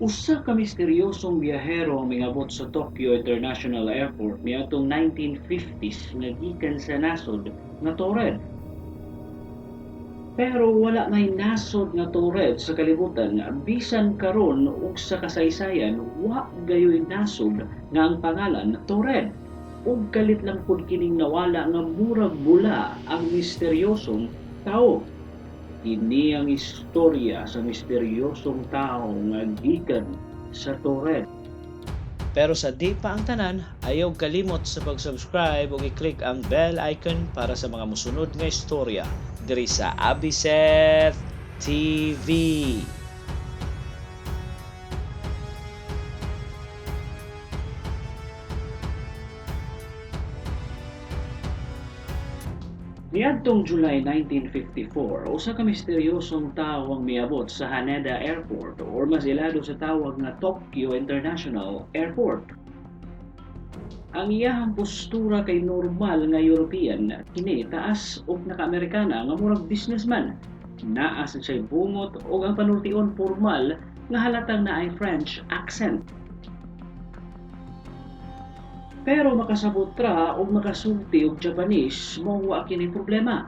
Usa ka misteryosong biyahero ang mingabot sa Tokyo International Airport niadtong 1950s nga gikan sa nasod nga Torred. Pero wala may nasod nga Torred sa kalibutan bisan karon ug sa kasaysayan wa gayoy nasod nga ang pangalan Torred. Ug kalit lang pud kining nawala nga murag bula ang misteryosong tao. Kini ang istorya sa misteryosong tao nga gikan sa Torred. Pero sa di pa ang tanan, ayaw kalimot sa pag-subscribe ug i-click ang bell icon para sa mga musunod nga istorya diri sa Abiseth TV. Niadtong July 1954, usa ka misteryosong tawo ang miabot sa Haneda Airport or mas ilado sa tawag nga Tokyo International Airport. Ang iyahang postura kay normal nga European, kini taas ug naka-Amerikana nga murag businessman. Naa sa siya'y bungot ug ang panultion formal nga halatang naay French accent. Pero makasabot ra o makasulti og Japanese, mao kini problema.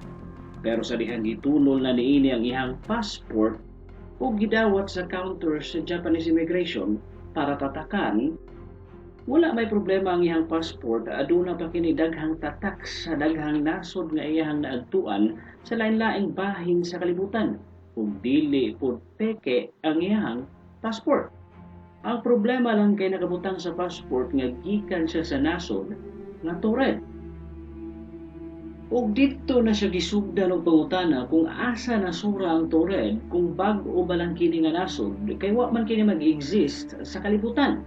Pero sa dihang gitulol na niini ang iyang passport o gidawat sa counter sa Japanese immigration para tatakan, wala may problema ang iyang passport. Aduna pa kini daghang tatak sa daghang nasod nga iyang naadtuan sa lain-laing bahin sa kalibutan. Ug dili pud peke ang iyang passport. Ang problema lang kay nakabutang sa passport nga gikan siya sa nasod nga Torred. Ug dito na siya gisugdan og pangutana kung asa nasura ang Torred kung bag-o ba lang kini nga nasod kay wa man kini mag-exist sa kalibutan.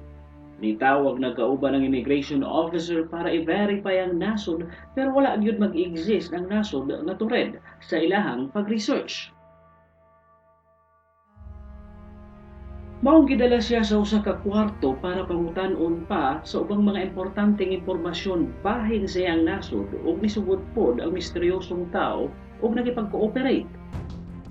Nitawag na kauban ng immigration officer para i-verify ang nasod pero wala gyud mag-exist ang nasod nga Torred sa ilahang pag-research. Maong gidala siya sa usa ka kwarto para pangutan-on pa sa ubang mga importanteng impormasyon bahin sa iyang nasod ug nisugod pod ang misteryosong tao ug nagipag-cooperate.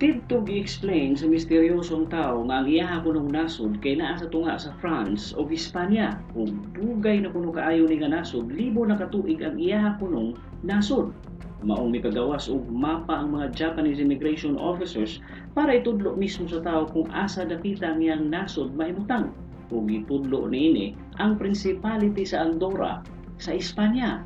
Dito gi-explain sa misteryosong tao nga ang iyaha kunong nasod kay naa sa tunga sa France o Hispania ug dugay na kuno kaayo ni nga nasod libo na katuig ang iyaha kunong nasod. Maong mipagawas og mapa ang mga Japanese immigration officers para itudlo mismo sa tao kung asa dakita ang iyang nasod mahimutang. Ug itudlo niini ang principality sa Andorra sa Espanya.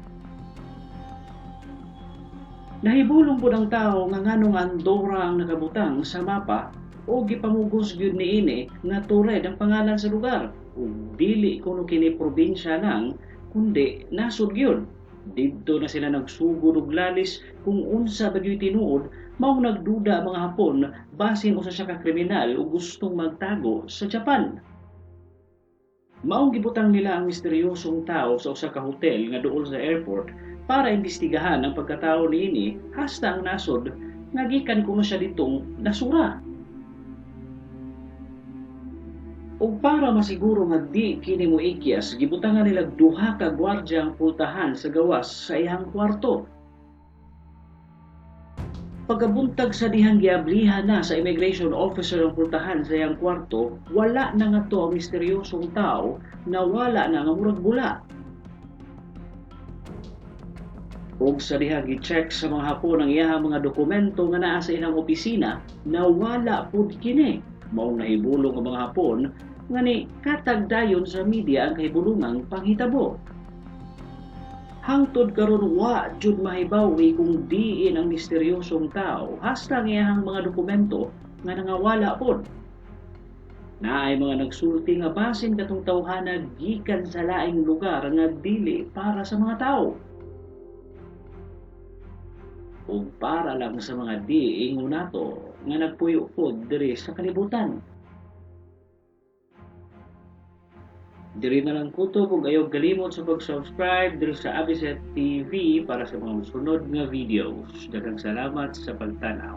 Nahibulong pud ang tao nga nganong Andorra ang nakabutang sa mapa o gipamugos gyud niini nga Torred ang pangalan sa lugar ug dili kuno kini probinsya lang kundi nasod gyud. Dito na sila nagsugod og lalis kung unsa bagyoy tinuod, mao nagduda ang mga Hapon basin usa siya ka kriminal o gustong magtago sa Japan. Maong gibutang nila ang misteryosong tao sa usa ka hotel nga duol sa airport para imbestigahan ang pagkatao niini hasta ang nasod nga gikan kuno siya ditong nasura. Ug para masiguro nga di kini moikyas, gibutangan nila duha ka gwardya ang pultahan sa gawas sa iyang kwarto. Pagkabuntag sa dihang giablihan na sa immigration officer ang pultahan sa iyang kwarto, wala na nga to ang misteryosong tao na wala na nga murag bula. Ug sa dihang gi-check sa mga Hapon ang iyang mga dokumento nga naa sa ilang opisina, nawala pud kini. Maong nahibulong ang mga Hapon nga ni katagdayon sa media ang kahibulungang panghitabo. Hangtod karon wa jud mahibawi kung diin ang misteryosong tao hasta ang iyang mga dokumento nga nangawala pod. Naay mga nagsulti nga basin katong tawhana gikan sa laing lugar nga dili para sa mga tao. Ug para lang sa mga diingon nato nga nagpuyo pod diri sa kalibutan. Diri na lang kutob ug ayaw kalimot sa pag-subscribe diri sa Abiseth TV para sa mga sunod nga videos. Daghang salamat sa pagtanaw.